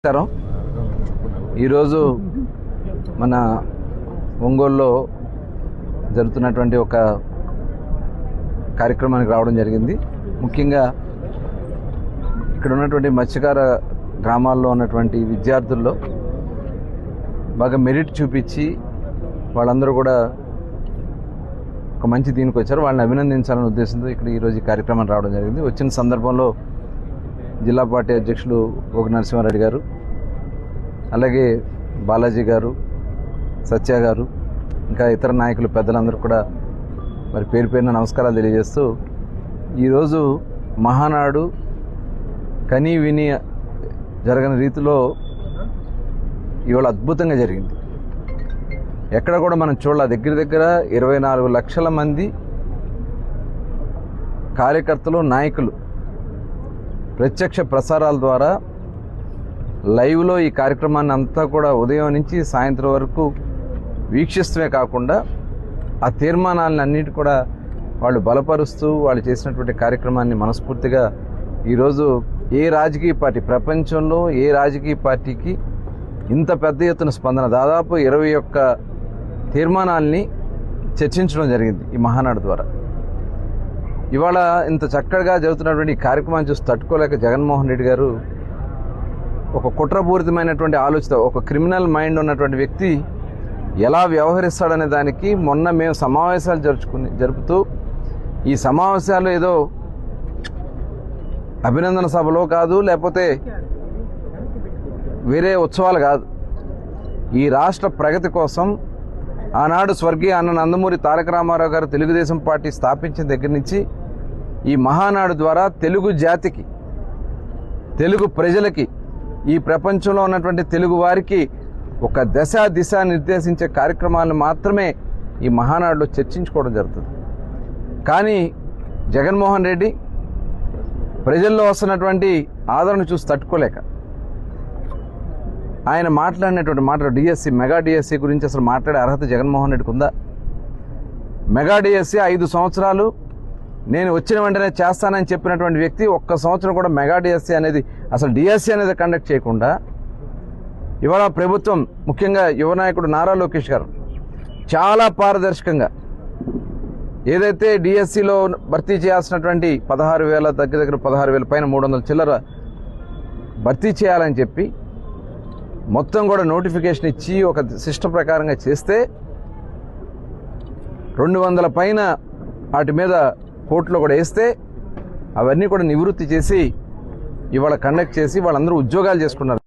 నమస్కారం. ఈరోజు మన ఒంగోలులో జరుగుతున్నటువంటి ఒక కార్యక్రమానికి రావడం జరిగింది. ముఖ్యంగా ఇక్కడ ఉన్నటువంటి మత్స్యకార గ్రామాల్లో ఉన్నటువంటి విద్యార్థుల్లో బాగా మెరిట్ చూపించి వాళ్ళందరూ కూడా ఒక మంచి దీనికి వచ్చారు. వాళ్ళని అభినందించాలనే ఉద్దేశంతో ఇక్కడ ఈరోజు ఈ కార్యక్రమం రావడం జరిగింది. వచ్చిన సందర్భంలో జిల్లా పార్టీ అధ్యక్షులు ఓగి నరసింహారెడ్డి గారు, అలాగే బాలాజీ గారు, సత్య గారు, ఇంకా ఇతర నాయకులు పెద్దలందరూ కూడా మరి పేరు పేరున నమస్కారాలు తెలియజేస్తూ ఈరోజు మహానాడు కనీ విని జరగని రీతిలో ఇవాళ అద్భుతంగా జరిగింది. ఎక్కడ కూడా మనం చూడాలి. దగ్గర 24 లక్షల మంది కార్యకర్తలు, నాయకులు ప్రత్యక్ష ప్రసారాల ద్వారా లైవ్లో ఈ కార్యక్రమాన్ని అంతా కూడా ఉదయం నుంచి సాయంత్రం వరకు వీక్షిస్తూనే కాకుండా ఆ తీర్మానాలను అన్నిటి కూడా వాళ్ళు బలపరుస్తూ వాళ్ళు చేసినటువంటి కార్యక్రమాన్ని మనస్ఫూర్తిగా ఈరోజు ఏ రాజకీయ పార్టీ, ప్రపంచంలో ఏ రాజకీయ పార్టీకి ఇంత పెద్ద ఎత్తున స్పందన, దాదాపు 21 తీర్మానాల్ని చర్చించడం జరిగింది ఈ మహానాడు ద్వారా. ఇవాళ ఇంత చక్కగా జరుగుతున్నటువంటి ఈ కార్యక్రమాన్ని చూసి తట్టుకోలేక జగన్మోహన్ రెడ్డి గారు ఒక కుట్రపూరితమైనటువంటి ఆలోచన, ఒక క్రిమినల్ మైండ్ ఉన్నటువంటి వ్యక్తి ఎలా వ్యవహరిస్తాడనే దానికి మొన్న మేము సమావేశాలు జరుపుతూ ఈ సమావేశాలు ఏదో అభినందన సభలో కాదు, లేకపోతే వేరే ఉత్సవాలు కాదు. ఈ రాష్ట్ర ప్రగతి కోసం ఆనాడు స్వర్గీయ అన్న నందమూరి తారక రామారావు గారు తెలుగుదేశం పార్టీ స్థాపించిన దగ్గర నుంచి ఈ మహానాడు ద్వారా తెలుగు జాతికి, తెలుగు ప్రజలకి, ఈ ప్రపంచంలో ఉన్నటువంటి తెలుగు వారికి ఒక దిశ నిర్దేశించే కార్యక్రమాలను మాత్రమే ఈ మహానాడులో చర్చించుకోవడం జరుగుతుంది. కానీ జగన్మోహన్ రెడ్డి ప్రజల్లో వస్తున్నటువంటి ఆదరణ చూసి తట్టుకోలేక ఆయన మాట్లాడినటువంటి మాటలు డిఎస్సి, మెగా డిఎస్సి గురించి అసలు మాట్లాడే అర్హత జగన్మోహన్ రెడ్డికి ఉందా? మెగా డిఎస్సి 5 సంవత్సరాలు నేను వచ్చిన వెంటనే చేస్తానని చెప్పినటువంటి వ్యక్తి ఒక్క సంవత్సరం కూడా మెగా డిఎస్సి అనేది, అసలు డిఎస్సి అనేది కండక్ట్ చేయకుండా ఇవాళ ప్రభుత్వం, ముఖ్యంగా యువ నాయకుడు నారా లోకేష్ గారు చాలా పారదర్శకంగా ఏదైతే డిఎస్సిలో భర్తీ చేయాల్సినటువంటి 16,000 దగ్గర 16,000 పైన 300 చిల్లర భర్తీ చేయాలని చెప్పి మొత్తం కూడా నోటిఫికేషన్ ఇచ్చి ఒక సిస్టమ్ ప్రకారంగా చేస్తే 200 పైన వాటి మీద కోర్టులో కూడా వేస్తే అవన్నీ కూడా నివృత్తి చేసి ఇవాళ కండక్ట్ చేసి వాళ్ళందరూ ఉద్యోగాలు చేసుకున్నారు.